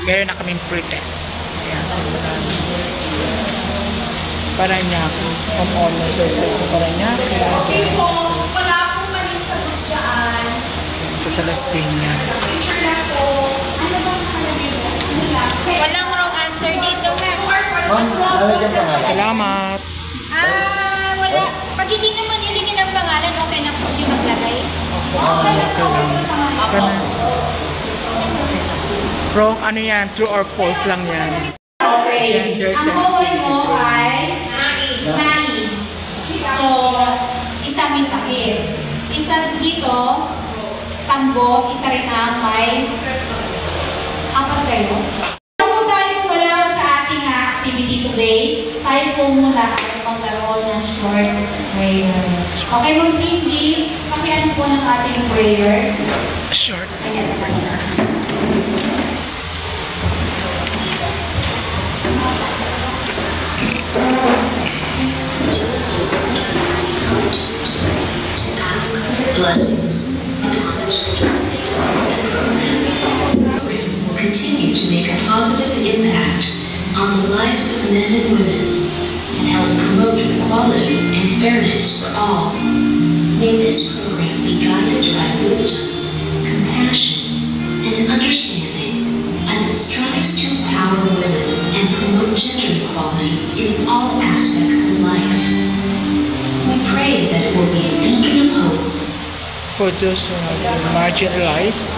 Meron na kaming pretest. Ayan, simulan. Paranaque. From all sources sa Paranaque. Okay po, wala pong maling sagot dyan. Ito sa Las Piñas. Picture lang po. Ano bang sabi mo? Walang wrong answer dito, ma'am. Salamat. Wala. Pag hindi naman hilingin ang pangalan, okay na po di maglagay? Okay lang po. Ito na. Wrong, ano yan? True or false lang yan. Okay. Gender Ang buhay mo ay nais. So, isa may sakit. Isa dito, tambo, isa rin ang may apat kayo. Kung tayo wala sa ating activity today, tayo po muna ay magkaroon ng short prayer. Okay, Ma'am Cindy, pakiano po ng ating prayer. Short. Ayan, partner. Blessings upon the children of the program will continue to make a positive impact on the lives of men and women and help promote equality and fairness for all. May this program be guided by wisdom, compassion, and understanding as it strives to empower women and promote gender equality in all aspects of life. We pray that it will be a beacon of hope For those who have been marginalized.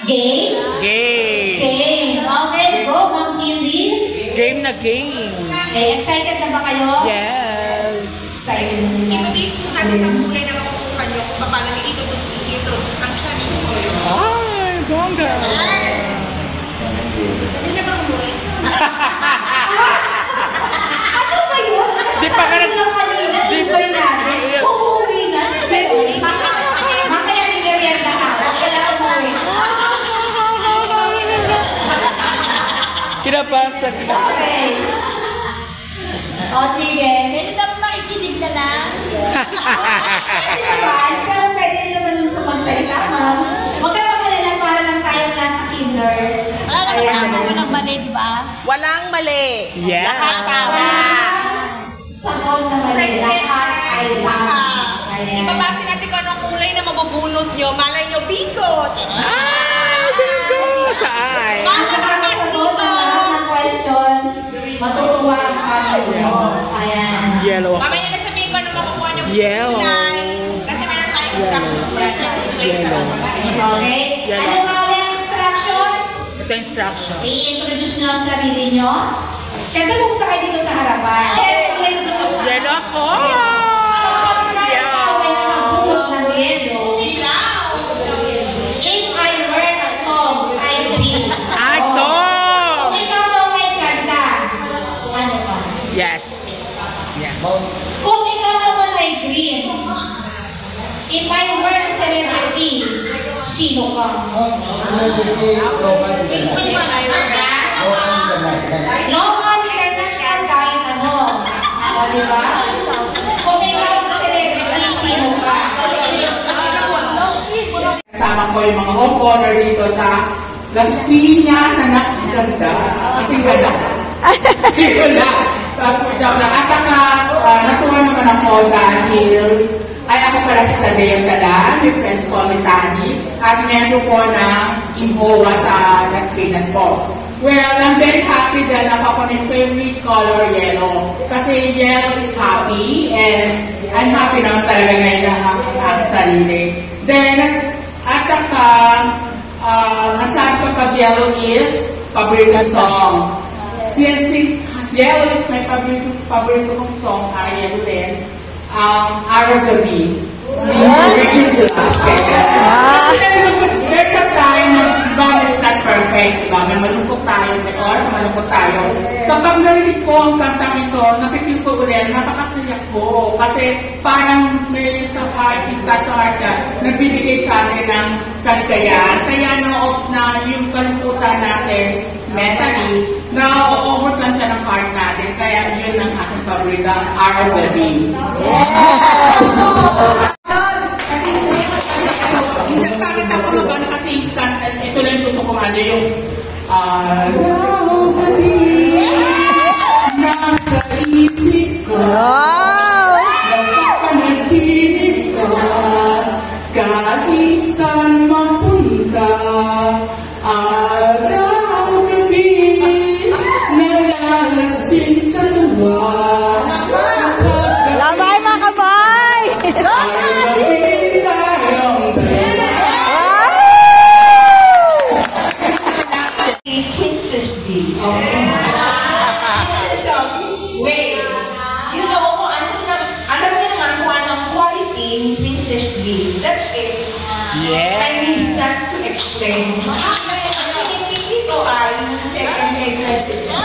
Game? Game! Game. Okay, go, Ma'am Cindy. Game na game! Okay, excited na ba kayo? Yes! Excited na sila. Ibabase mo natin sa kulay na makukuha nyo kung paano nyo ito ang sarili ko. Ay, bongga! Ano ba yun? Di pa ka Sabi lang kanina, enjoy natin. Uuwi na. Makaya nilarianda ka. Huwag ka lang umuwi. Kinabahan sa Okay. O sige. Pwede na makikinig na lang. Kasi naman, pero pwede naman yung magsalita, ma'am. Huwag ka mag-alala para lang tayo nasa kinder. Wala naman ako ng mali, di ba? Walang mali. Yeah! Lahat tama. Sakon na mali. Lahat ay tama. Ibabase natin kung anong kulay na mabubunot nyo. Malay nyo, bingo! Ah! Bingo! Saan? Nakakasagot ng lahat ng questions. Matutuwa ang family mo. Ayan. Yellow ako. Mamaya na sabihin ko ano makukuha nyo Yellow. kulay. Kasi meron tayong instructions yan. Yellow. Okay? Ano nga ulit ang instruction? Ito instruction. I-introduce nyo ang sarili nyo. Siyempre, pumunta kayo dito sa harapan. Yellow ako! If I learn a song, I will. Ah, song! Kung ikaw daw ay kanta, ano ka? Yes. Yeah. Kung ikaw naman ay green, if I were a celebrity, sino ka? Local, international, kahit ano. O, diba? Kung ikaw ang celebrity, sino ka? Kasama ko yung mga homeowner dito sa Las Piñas na nakaganda. Kasi ganda. Sino na? At saka, natuwa naman ako dahil ay ako pala si Tadeo Tala, may friends ko ni Tani, at miyembro ko ng Imhoa sa Las Piñas po. Well, I'm very happy that ako may favorite color yellow. Kasi yellow is happy and I'm happy naman talaga ngayon na ang aking sarili. Then, at saka, nasabi ko pag yellow is paborito song. Since yellow is my paborito kong song, ay yellow din, Araw Gabi. Richard De Las There's a time na God is not perfect, diba? May malungkot tayo, may oras na malungkot tayo. Kapag narinig ko ang kantang ito, napipil ko ulit, napakasaya ko. Kasi parang may sa heart, sa heart ka, nagbibigay sa atin ng kaligayahan. Kaya na yung kalungkutan natin, mentally, na-overcome siya ng heart natin. Kaya yun ang aking paborito, Araw Gabi. Nagkakita ko na ba na kasi ito lang yung gusto ko yung Araw-gabi, nasa isip ko. Napapanaginip ka, kahit saan mapunta. Araw-gabi, nalalasing sa tuwa. Lamay mga kamay! Ay maging tayong dalawa. Princess D. Okay. Princess of Wales. You know kung alam niyo naman kung anong quality ni Princess D. That's it. Yeah. I need not to explain. Ang pinipili ko ay yung second kay President.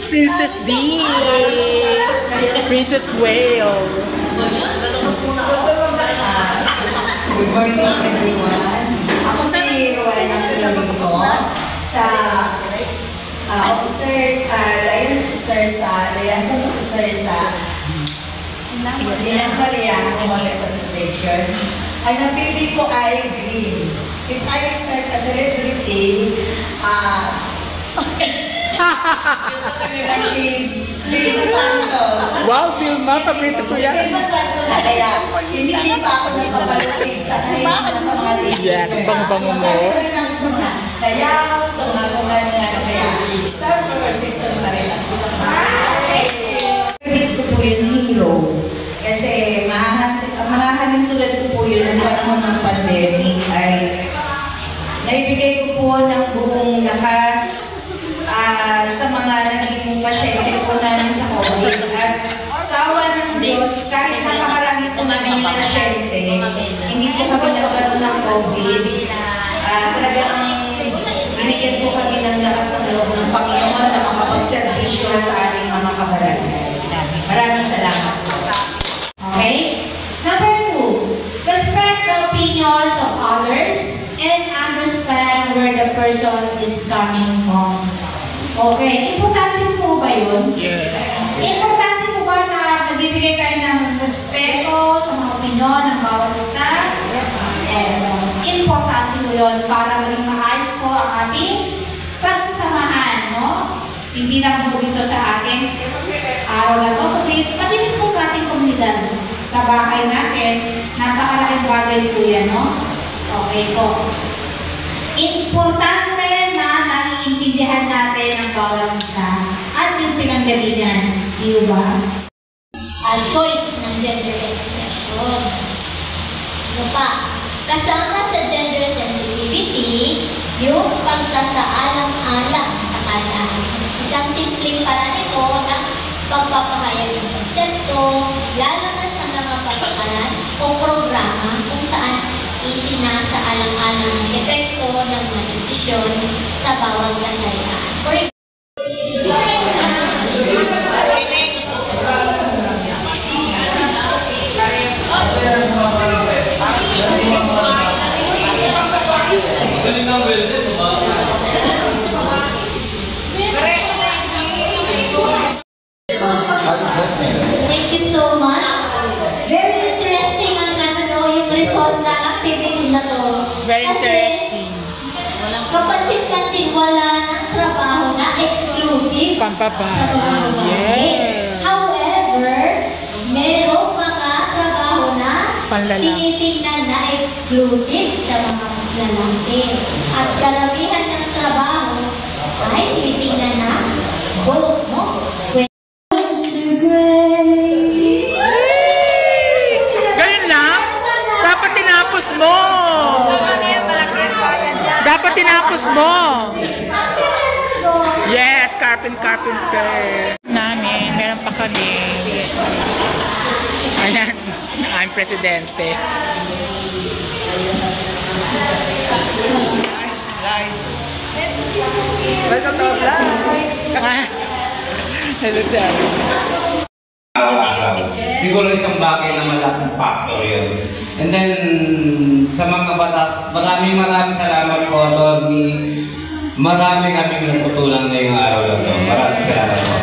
Princess D. Princess Wales. Good morning everyone. Ako si Rowena Pilarito sa Liaison Officer sa Dinang Maria Homeless Association. Ang napili ko ay green. If I accept a celebrity, si Vilma Santos. Wow, Vilma, paborito ko yan. Vilma Santos, kaya hindi pa ako nagpapalupit sa mga ladies. Yes, ang bango-bango mo. Kaya rin ako sa mga sayaw, sa mga kung ano-ano. Kaya, Star Power System pa rin ako. Favorite ko po yung hero. Kasi mahahalin tulad ko po yun ng panahon ng pandemic ay naibigay ko po ng buong lakas sa mga naging pasyente ko namin sa COVID. At sa awa ng Diyos, kahit napakarami po namin pasyente, hindi po kami nagkaroon ng COVID. Talagang binigyan po kami ng lakas ng loob ng Panginoon na makapagservisyo sa aming mga kabarangay. Maraming salamat. Okay? Number 2, respect the opinions of others and understand where the person is coming from. Okay, importante po ba yun? Yes. Importante po ba na nagbibigay tayo ng respeto sa mga opinyon ng bawat isa? Importante po yun para maging maayos po ang ating pagsasamahan, no? Hindi lang po dito sa ating araw na to, pati rin po sa ating komunidad. Sa bahay natin, napakalaking bagay po yan, no? Okay po. Importante na naiintindihan natin ang bawat isa at yung pinanggalingan, di ba? Choice ng gender expression. Ano pa? Kasama sa gender sensitivity, yung pagsasaalang-alang sa kalaan. Isang simpleng paraan ito ng pagpapahayag ng konsepto, lalo na sa mga patakaran o programa kung saan isinasaalang-alang ang epekto ng mga desisyon sa bawat kasarian. For Thank you so much. Very interesting ang yung result na activity na to. Very interesting. Kapansin-pansin, wala ng trabaho na exclusive Pampabahay. sa mga babae. Yes. However, merong mga trabaho na Panlalaki. tinitingnan na exclusive sa mga lalaki. At karamihan ng trabaho ay tinitingnan na bulot mo. Ganun lang? Dapat tinapos mo. Dapat tinapos mo. Yes, carpenter. Namin, meron pa kami. Ayan, I'm presidente. Welcome to our vlog. Hello, sir. Siguro isang bagay na malaking factor yun. And then, sa mga batas, maraming salamat po, Atty. Marami kaming natutulang ngayong araw na ito. Maraming salamat po.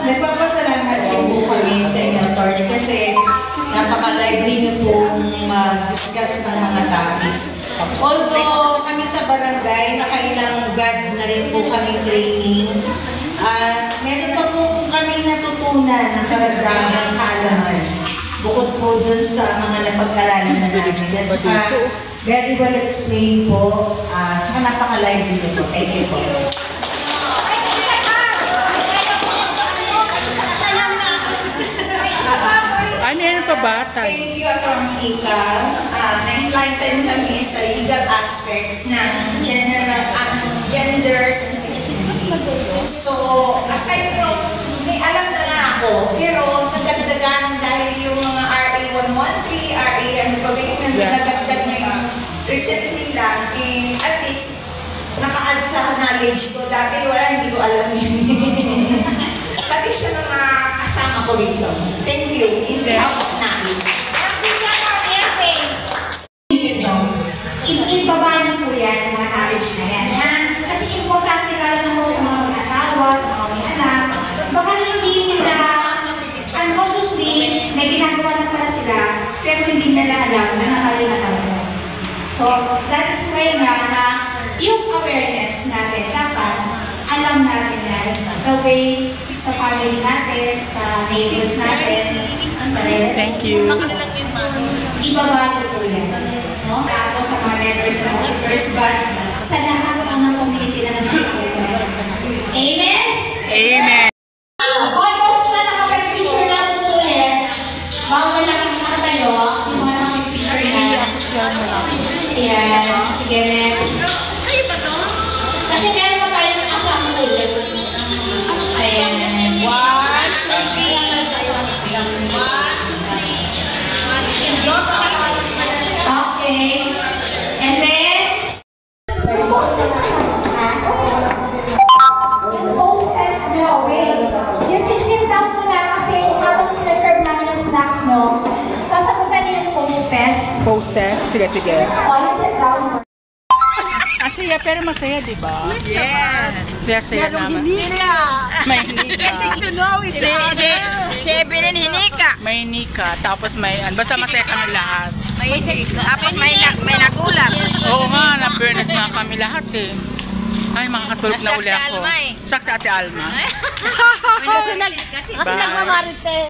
Nagpapasalamat din po kami sa Although kami sa barangay, nakailang GAD na rin po kami training. Meron pa po kami natutunan ng karagdagang kaalaman. Bukod po dun sa mga napag-aralan na namin. At saka, very well explained po. Tsaka napaka-lively po. Thank you po. Ay, meron pa ba? Thank you, Atty. Ika. Na-enlighten kami sa legal aspects ng gender sensitivity. So, aside from, may alam na nga ako, pero nadagdagan dahil yung mga RA 113, RA ano ba ba yung nadagdag ngayon, recently lang, at least, naka-add sa knowledge ko. Dati wala, hindi ko alam yun. Pati sa mga kasama ko rito. Thank you. In behalf of NAIS. Ibaba niyo po yan, mga knowledge na yan. Ha? Kasi importante lalo na po sa mga mag-asawa, sa mga may anak. Baka hindi nila, unconsciously, may ginagawa na pala sila, pero hindi nila alam na nakali na talaga. So, that is why nga na yung awareness natin, dapat alam natin yan, the way sa family natin, sa neighbors natin, sa relatives. Thank you. Ibaba ito po yan. No? Tapos sa mga members ng officers, but sa lahat po ng community na nasa atin. Amen? Amen. Almost na nakapag-picture na po ulit. Bawal lang nakatayo, yung mga nakapag-picture na. Ayan, sige next. Kasi meron pa tayong example. Ayan. Okay. And then, Post test nyo, wait. Yung sit down mo na kasi habang sinaserve namin yung snacks nyo, sasagutan niyo yung post test. Post test. Sige, sige. O, yung sit down. Masaya, pero masaya, di ba? Yes. Saya naman. May hinika. Si Evelyn Hinika. May hinika. Tapos may, basta masaya kami lahat. Tapos may nagulat. Oo nga, na-fairness nga kami lahat eh. Ay, makakatulog na Nasak uli si ako. Alma eh. Sak si Ate Alma. May nationalist kasi. Bye.